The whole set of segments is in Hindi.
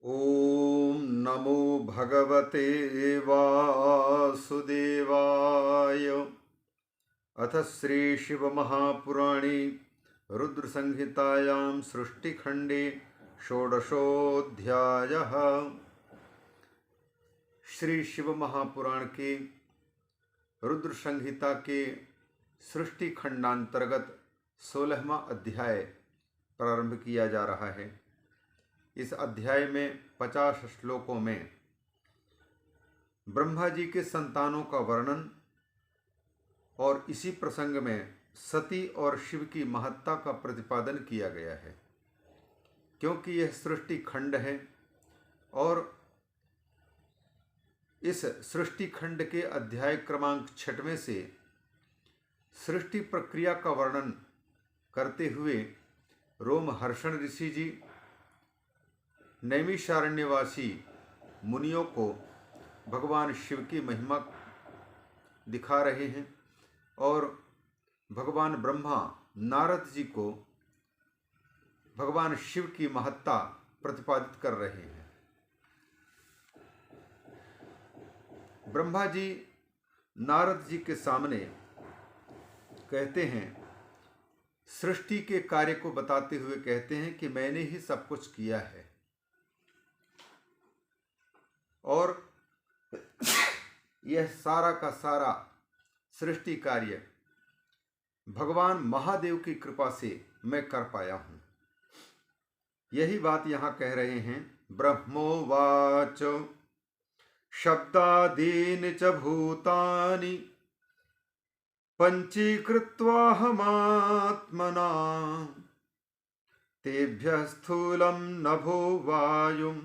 ॐ नमो भगवते वासुदेवाय। अथ श्री शिवमहापुराणे रुद्रसंहितायां सृष्टिखंडे षोडशोऽध्यायः। श्री शिव महापुराण के रुद्र संहिता के सृष्टि खंडांतर्गत 16वां अध्याय प्रारंभ किया जा रहा है। इस अध्याय में 50 श्लोकों में ब्रह्मा जी के संतानों का वर्णन और इसी प्रसंग में सती और शिव की महत्ता का प्रतिपादन किया गया है। क्योंकि यह सृष्टि खंड है और इस सृष्टि खंड के अध्याय क्रमांक 6वें से सृष्टि प्रक्रिया का वर्णन करते हुए रोमहर्षण ऋषि जी नैमिषारण्यवासी मुनियों को भगवान शिव की महिमा दिखा रहे हैं और भगवान ब्रह्मा नारद जी को भगवान शिव की महत्ता प्रतिपादित कर रहे हैं। ब्रह्मा जी नारद जी के सामने कहते हैं, सृष्टि के कार्य को बताते हुए कहते हैं कि मैंने ही सब कुछ किया है और यह सारा का सारा सृष्टि कार्य भगवान महादेव की कृपा से मैं कर पाया हूं। यही बात यहां कह रहे हैं। ब्रह्मोवाच शब्दादीनि च भूतानि पंचीकृत्वाहमात्मना तेभ्यः स्थूलं नभो वायुं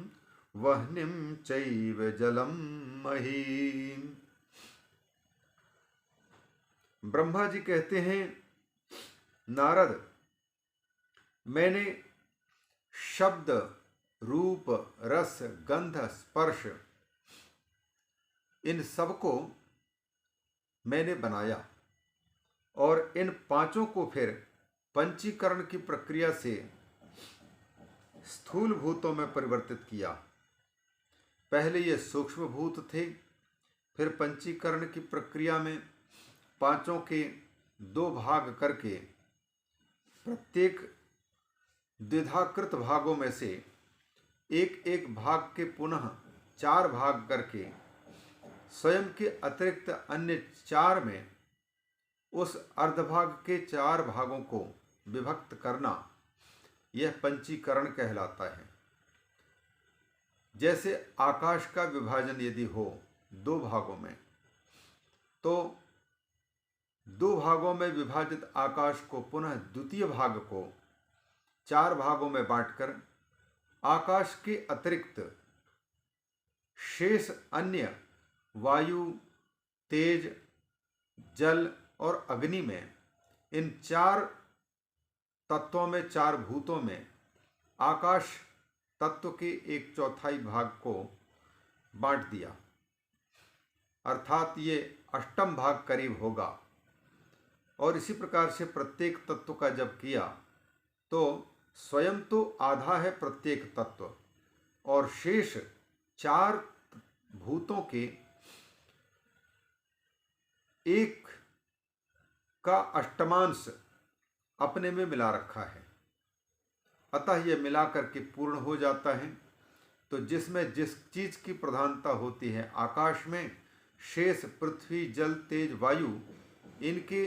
वह्निं चैव जलं महीम्। ब्रह्मा जी कहते हैं, नारद, मैंने शब्द, रूप, रस, गंध, स्पर्श इन सब को मैंने बनाया और इन पांचों को फिर पंचीकरण की प्रक्रिया से स्थूल भूतों में परिवर्तित किया। पहले ये सूक्ष्म भूत थे, फिर पंचीकरण की प्रक्रिया में पांचों के 2 भाग करके प्रत्येक द्विधाकृत भागों में से एक एक भाग के पुनः 4 भाग करके स्वयं के अतिरिक्त अन्य 4 में उस अर्धभाग के 4 भागों को विभक्त करना, यह पंचीकरण कहलाता है। जैसे आकाश का विभाजन यदि हो 2 भागों में, तो 2 भागों में विभाजित आकाश को पुनः द्वितीय भाग को 4 भागों में बांटकर आकाश के अतिरिक्त शेष अन्य वायु, तेज, जल और अग्नि में इन 4 तत्वों में, 4 भूतों में आकाश तत्व के 1/4 भाग को बांट दिया, अर्थात ये 8वां भाग करीब होगा। और इसी प्रकार से प्रत्येक तत्व का जब किया तो स्वयं तो आधा है प्रत्येक तत्व और शेष 4 भूतों के 1 का अष्टमांश अपने में मिला रखा है। अतः यह मिलाकर के पूर्ण हो जाता है। तो जिसमें जिस चीज की प्रधानता होती है आकाश में, शेष पृथ्वी, जल, तेज, वायु इनके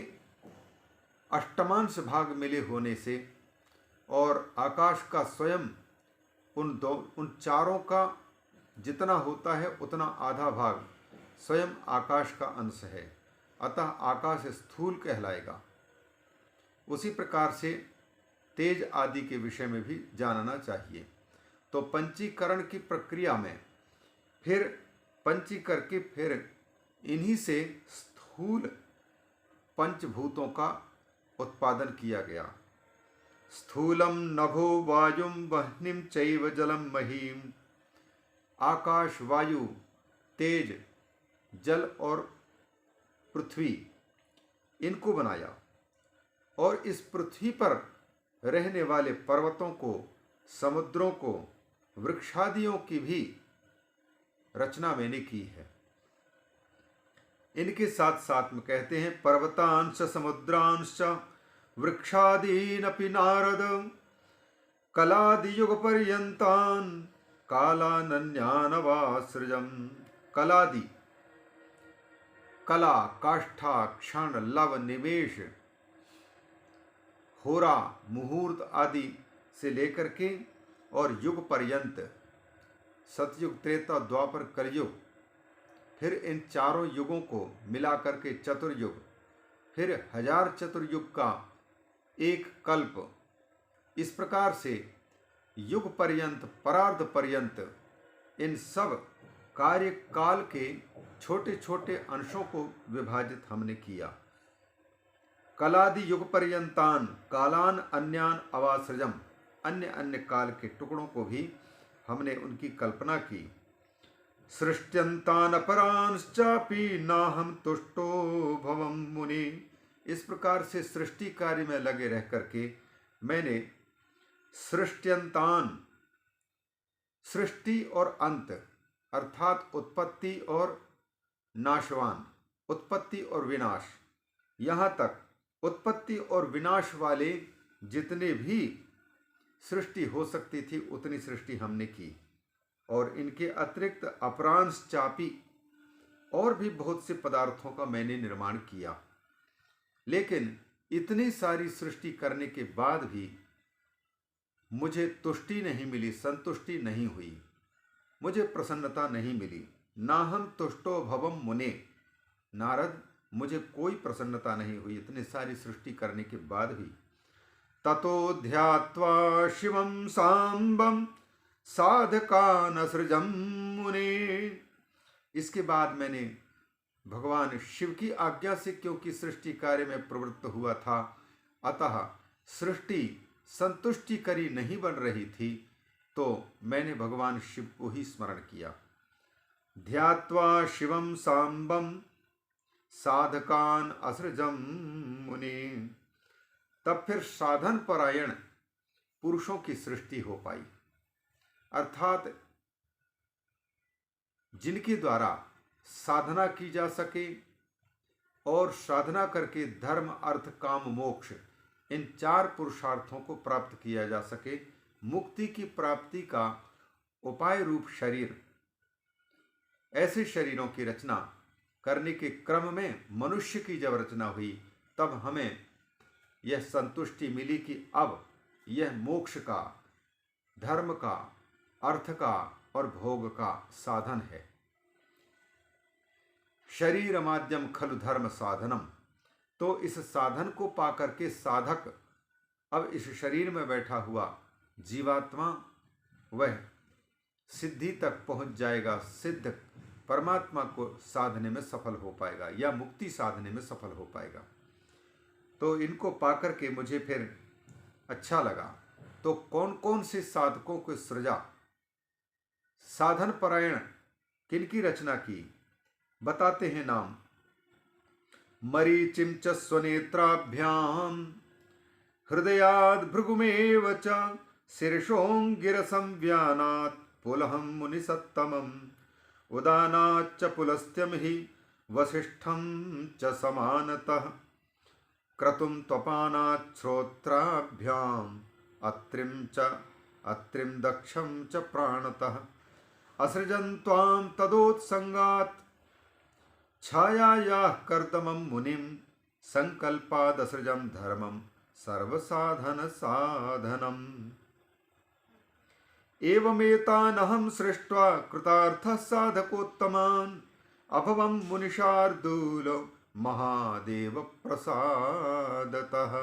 अष्टमांश भाग मिले होने से और आकाश का स्वयं उन चारों का जितना होता है उतना आधा भाग स्वयं आकाश का अंश है। अतः आकाश स्थूल कहलाएगा। उसी प्रकार से तेज आदि के विषय में भी जानना चाहिए। तो पंचीकरण की प्रक्रिया में फिर पंची करके फिर इन्हीं से स्थूल पंचभूतों का उत्पादन किया गया। स्थूलम नभो वायुं वह्निं चैव जलम महीम। आकाश, वायु, तेज, जल और पृथ्वी इनको बनाया और इस पृथ्वी पर रहने वाले पर्वतों को, समुद्रों को वृक्षादियों की भी रचना मैंने की है। इनके साथ साथ में कहते हैं पर्वतांश समुद्रांश वृक्षादीनपि नारद कलादि युग पर्यंतान कालानन्यानवासृजम। कलादि, कला, काष्ठा, क्षण, लव, निमेष, होरा, मुहूर्त आदि से लेकर के और युग पर्यंत, सतयुग, त्रेता, द्वापर, कलयुग, फिर इन चारों युगों को मिलाकर के चतुर्युग, फिर 1000 चतुर्युग का एक कल्प, इस प्रकार से युग पर्यंत, परार्ध पर्यंत इन सब कार्य काल के छोटे छोटे अंशों को विभाजित हमने किया। कलादि युग पर्यंतान कालान अन्यान अवासृजम, अन्य अन्य काल के टुकड़ों को भी हमने उनकी कल्पना की। सृष्ट्यंतान अपरांश्चापि नाहम तुष्टो भवम मुनि। इस प्रकार से सृष्टि कार्य में लगे रह करके मैंने सृष्ट्यंतान, सृष्टि और अंत अर्थात उत्पत्ति और नाशवान, उत्पत्ति और विनाश, यहाँ तक उत्पत्ति और विनाश वाले जितने भी सृष्टि हो सकती थी उतनी सृष्टि हमने की। और इनके अतिरिक्त अपरांश चापी और भी बहुत से पदार्थों का मैंने निर्माण किया। लेकिन इतनी सारी सृष्टि करने के बाद भी मुझे तुष्टि नहीं मिली, संतुष्टि नहीं हुई, मुझे प्रसन्नता नहीं मिली। नाहम तुष्टो भवम मुने, नारद मुझे कोई प्रसन्नता नहीं हुई इतनी सारी सृष्टि करने के बाद भी। ततो ध्यात्वा शिवम सांबम साधकानसृजम मुने। इसके बाद मैंने भगवान शिव की आज्ञा से, क्योंकि सृष्टि कार्य में प्रवृत्त हुआ था, अतः सृष्टि संतुष्टिकरी नहीं बन रही थी, तो मैंने भगवान शिव को ही स्मरण किया। ध्यात्वा शिवम सांबम साधकान असृजम मुनि। तब फिर साधन परायण पुरुषों की सृष्टि हो पाई, अर्थात जिनके द्वारा साधना की जा सके और साधना करके धर्म, अर्थ, काम, मोक्ष इन 4 पुरुषार्थों को प्राप्त किया जा सके। मुक्ति की प्राप्ति का उपाय रूप शरीर, ऐसे शरीरों की रचना करने के क्रम में मनुष्य की जब रचना हुई तब हमें यह संतुष्टि मिली कि अब यह मोक्ष का, धर्म का, अर्थ का और भोग का साधन है। शरीर माध्यम खलु धर्म साधनम। तो इस साधन को पाकर के साधक अब इस शरीर में बैठा हुआ जीवात्मा वह सिद्धि तक पहुंच जाएगा, सिद्ध परमात्मा को साधने में सफल हो पाएगा या मुक्ति साधने में सफल हो पाएगा। तो इनको पाकर के मुझे फिर अच्छा लगा। तो कौन कौन से साधकों को सृजा, साधन परायण किनकी रचना की, बताते हैं नाम। मरीचिम च स्वनेत्राभ्याम हृदयाद भृगुमेव च शीर्षोंगिरसं व्यानात् पुलहं मुनिसत्तमम् उदानाच्च पुलस्त्यं हि वसिष्ठं च समानतः क्रतुं त्वपानात् श्रोत्राभ्याम् अत्रिं दक्षं च प्राणतः असृजन् त्वां तदोत्संगात् छायायाः कर्दमं मुनिं संकल्पादसृजं धर्मं सर्वसाधन साधनम् एवमेतानहं सृष्ट्वा कृतार्थः साधकोत्तमान् अभवं मुनिशार्दूल महादेव प्रसादतः।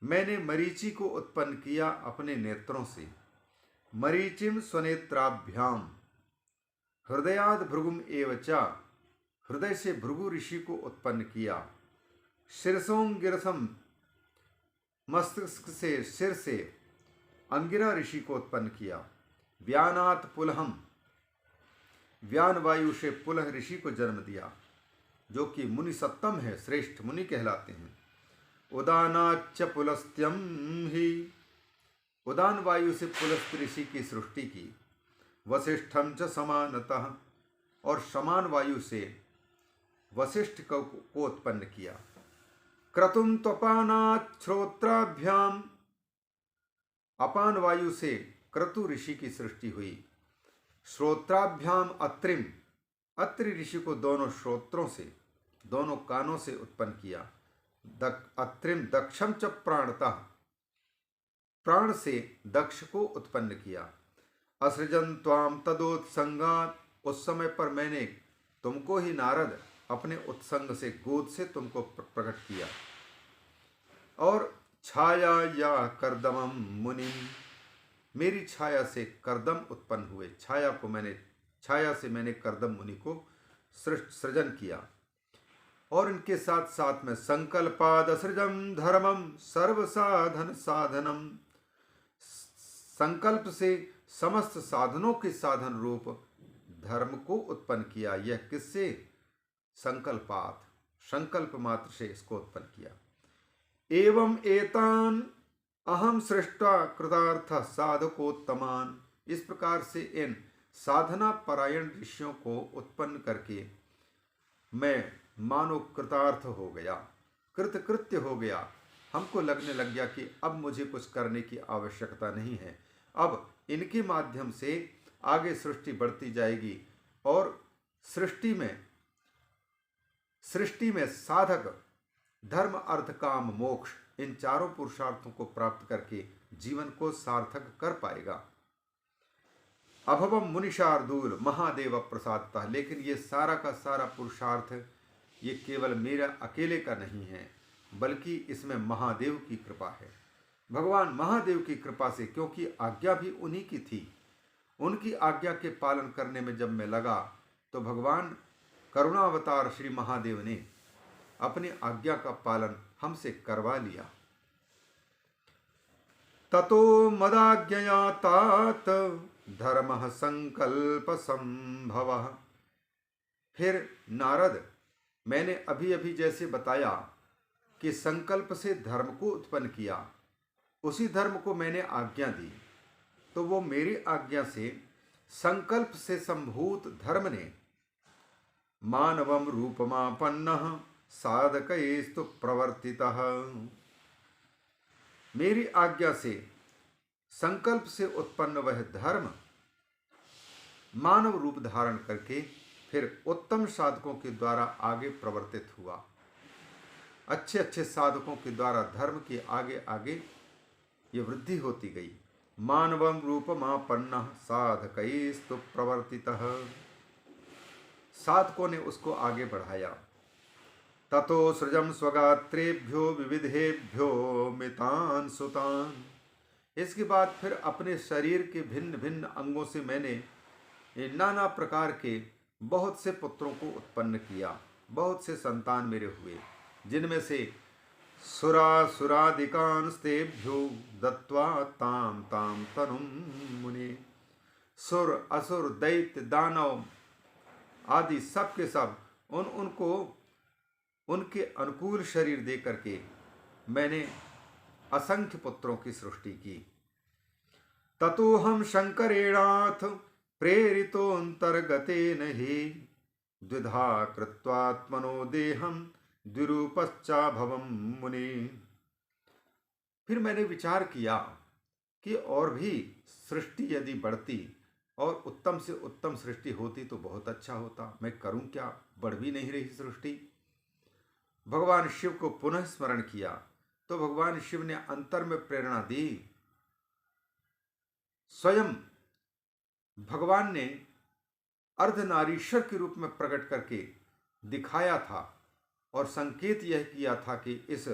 मैंने मरीचि को उत्पन्न किया अपने नेत्रों से। मरीचिम स्वनेत्राभ्याम हृदयाद भृगुम एवचा, हृदय से भृगु ऋषि को उत्पन्न किया। शीर्षों गिरसम, मस्तिष्क से, सिर से अंगिरा ऋषि को उत्पन्न किया। व्यानात पुलहम, व्यान वायु से पुलह ऋषि को जन्म दिया, जो कि मुनि सत्तम है, श्रेष्ठ मुनि कहलाते हैं। उदानाच्च पुलस्त्यम ही, उदान वायु से पुलस्त ऋषि की सृष्टि की, वसिष्ठम च समानतः, और समान वायु से वशिष्ठ को उत्पन्न किया। क्रतुम त्वपानात् श्रोत्राभ्याम, अपान वायु से क्रतु ऋषि की सृष्टि हुई। श्रोत्राभ्याम अत्रिम, अत्रि ऋषि को दोनों श्रोत्रों से, दोनों कानों से उत्पन्न किया। अत्रिम दक्षम च प्राणतः, प्राण से दक्ष को उत्पन्न किया। असृजन त्वाम तदोत्संगात, उस समय पर मैंने तुमको ही नारद अपने उत्संग से, गोद से तुमको प्रकट किया। और छाया या करदमम मुनिम, मेरी छाया से करदम उत्पन्न हुए। छाया से मैंने करदम मुनि को सृजन किया। और इनके साथ साथ में संकल्पाद असृजम धर्मम सर्व साधन साधनम, संकल्प से समस्त साधनों के साधन रूप धर्म को उत्पन्न किया। यह किससे? संकल्पात, संकल्प मात्र से इसको उत्पन्न किया। एवं एतान अहम सृष्टा कृतार्थ साधकोत्तमान, इस प्रकार से इन साधना परायण ऋषियों को उत्पन्न करके मैं मानो कृतार्थ हो गया, कृतकृत्य हो गया। हमको लगने लग गया कि अब मुझे कुछ करने की आवश्यकता नहीं है, अब इनके माध्यम से आगे सृष्टि बढ़ती जाएगी। और सृष्टि में साधक धर्म अर्थ काम मोक्ष, इन चारों पुरुषार्थों को प्राप्त करके जीवन को सार्थक कर पाएगा। अभवम मुनिशार्दूल महादेव प्रसादता, लेकिन ये सारा का सारा पुरुषार्थ ये केवल मेरा अकेले का नहीं है, बल्कि इसमें महादेव की कृपा है। भगवान महादेव की कृपा से, क्योंकि आज्ञा भी उन्हीं की थी, उनकी आज्ञा के पालन करने में जब मैं लगा तो भगवान करुणावतार श्री महादेव ने अपनी आज्ञा का पालन हमसे करवा लिया। ततो मदाज्ञया तात धर्म संकल्प संभव, फिर नारद, मैंने अभी अभी जैसे बताया कि संकल्प से धर्म को उत्पन्न किया, उसी धर्म को मैंने आज्ञा दी, तो वो मेरी आज्ञा से संकल्प से संभूत धर्म ने मानवम रूपमापन्नः साधकैस्तु प्रवर्तितः, मेरी आज्ञा से संकल्प से उत्पन्न वह धर्म मानव रूप धारण करके फिर उत्तम साधकों के द्वारा आगे प्रवर्तित हुआ। अच्छे अच्छे साधकों के द्वारा धर्म के आगे आगे ये वृद्धि होती गई। मानवम रूपमापन्नः साधकैस्तु प्रवर्तितः, साधकों ने उसको आगे बढ़ाया। ततो सृजम स्वगात्रेभ्यो विविधेभ्यो मितान सुतान, इसके बाद फिर अपने शरीर के भिन्न भिन्न अंगों से मैंने नाना प्रकार के बहुत से पुत्रों को उत्पन्न किया, बहुत से संतान मेरे हुए, जिनमें से सुरादिकांस्तेभ्यो दत्वा ताम ताम तनुम मुने, सुर असुर दैत्य दानव आदि सब के सब उनको उनके अनुकूल शरीर दे करके मैंने असंख्य पुत्रों की सृष्टि की। ततो हम शंकरेणाथ प्रेरितोऽन्तर्गतेन हि द्विधा कृत्वात्मनो देहम द्विरूपश्चाभवं मुने, फिर मैंने विचार किया कि और भी सृष्टि यदि बढ़ती और उत्तम से उत्तम सृष्टि होती तो बहुत अच्छा होता। मैं करूं क्या, बढ़ भी नहीं रही सृष्टि। भगवान शिव को पुनः स्मरण किया तो भगवान शिव ने अंतर में प्रेरणा दी। स्वयं भगवान ने अर्धनारीश्वर के रूप में प्रकट करके दिखाया था और संकेत यह किया था कि इस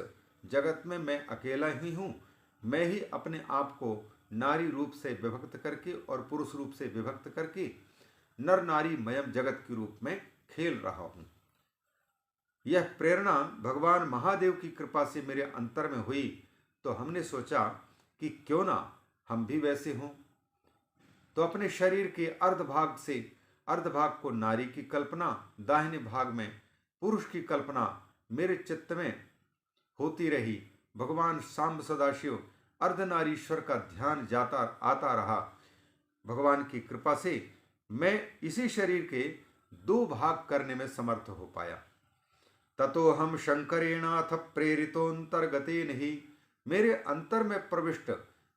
जगत में मैं अकेला ही हूँ, मैं ही अपने आप को नारी रूप से विभक्त करके और पुरुष रूप से विभक्त करके नर नारी मयम जगत के रूप में खेल रहा हूँ। यह प्रेरणा भगवान महादेव की कृपा से मेरे अंतर में हुई तो हमने सोचा कि क्यों ना हम भी वैसे हों। तो अपने शरीर के अर्धभाग को नारी की कल्पना, दाहिने भाग में पुरुष की कल्पना मेरे चित्त में होती रही। भगवान सांब सदाशिव अर्धनारीश्वर का ध्यान जाता आता रहा। भगवान की कृपा से मैं इसी शरीर के 2 भाग करने में समर्थ हो पाया। ततो हम शंकरेणाथ प्रेरितोंतर्गतेन ही, मेरे अंतर में प्रविष्ट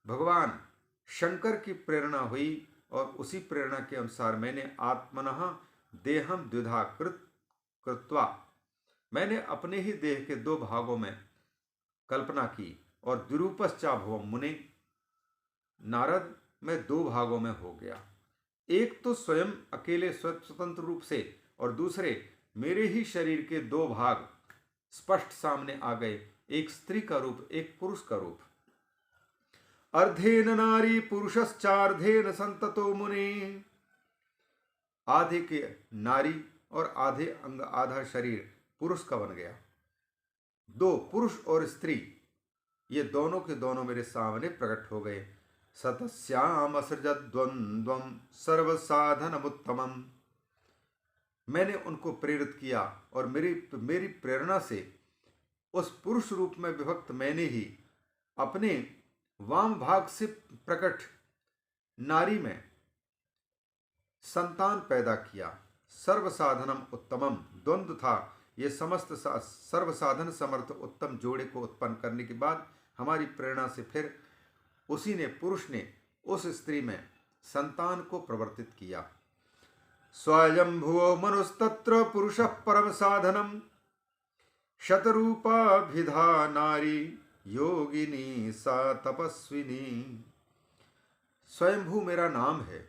भगवान शंकर की प्रेरणा हुई और उसी प्रेरणा के अनुसार मैंने आत्मनः देहम द्विधा कृत्वा, मैंने अपने ही देह के 2 भागों में कल्पना की और द्विरूपश्चा भवम मुने, नारद मैं 2 भागों में हो गया। एक तो स्वयं अकेले स्वतंत्र रूप से और दूसरे मेरे ही शरीर के 2 भाग स्पष्ट सामने आ गए, एक स्त्री का रूप, एक पुरुष का रूप। अर्धेन नारी पुरुषश्चार्धेन संततो मुने, आधे के नारी और आधे अंग आधा शरीर पुरुष का बन गया। 2 पुरुष और स्त्री ये दोनों के दोनों मेरे सामने प्रकट हो गए। सतस्याम असृजद्वंद्वम सर्वसाधनमुत्तमम, मैंने उनको प्रेरित किया और मेरी प्रेरणा से उस पुरुष रूप में विभक्त मैंने ही अपने वाम भाग से प्रकट नारी में संतान पैदा किया। सर्वसाधनम उत्तमम द्वंद्व था, ये समस्त सर्वसाधन समर्थ उत्तम जोड़े को उत्पन्न करने के बाद हमारी प्रेरणा से फिर उसी ने, पुरुष ने उस स्त्री में संतान को प्रवर्तित किया। स्वयंभुवो मनुस्तत्र पुरुषः परम साधनम, शतरूपाभिधा नारी योगिनी सा तपस्विनी। स्वयंभू मेरा नाम है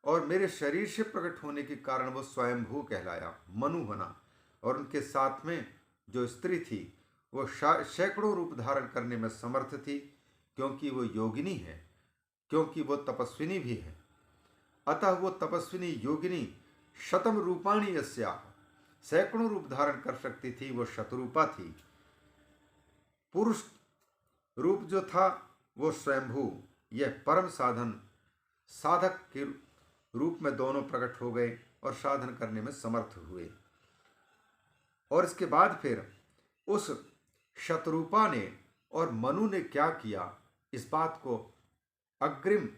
और मेरे शरीर से प्रकट होने के कारण वो स्वयंभू कहलाया, मनु बना। और उनके साथ में जो स्त्री थी वो सैकड़ों रूप धारण करने में समर्थ थी, क्योंकि वो योगिनी है, क्योंकि वो तपस्विनी भी है। अतः वो तपस्विनी योगिनी शतम रूपाणी यस्या, सैकड़ों रूप धारण कर सकती थी, वो शतरूपा थी। पुरुष रूप जो था वो स्वयंभू, यह परम साधक के रूप में दोनों प्रकट हो गए और साधन करने में समर्थ हुए। और इसके बाद फिर उस शतरूपा ने और मनु ने क्या किया, इस बात को अग्रिम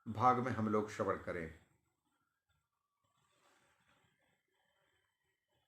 भाग में हम लोग श्रवण करें।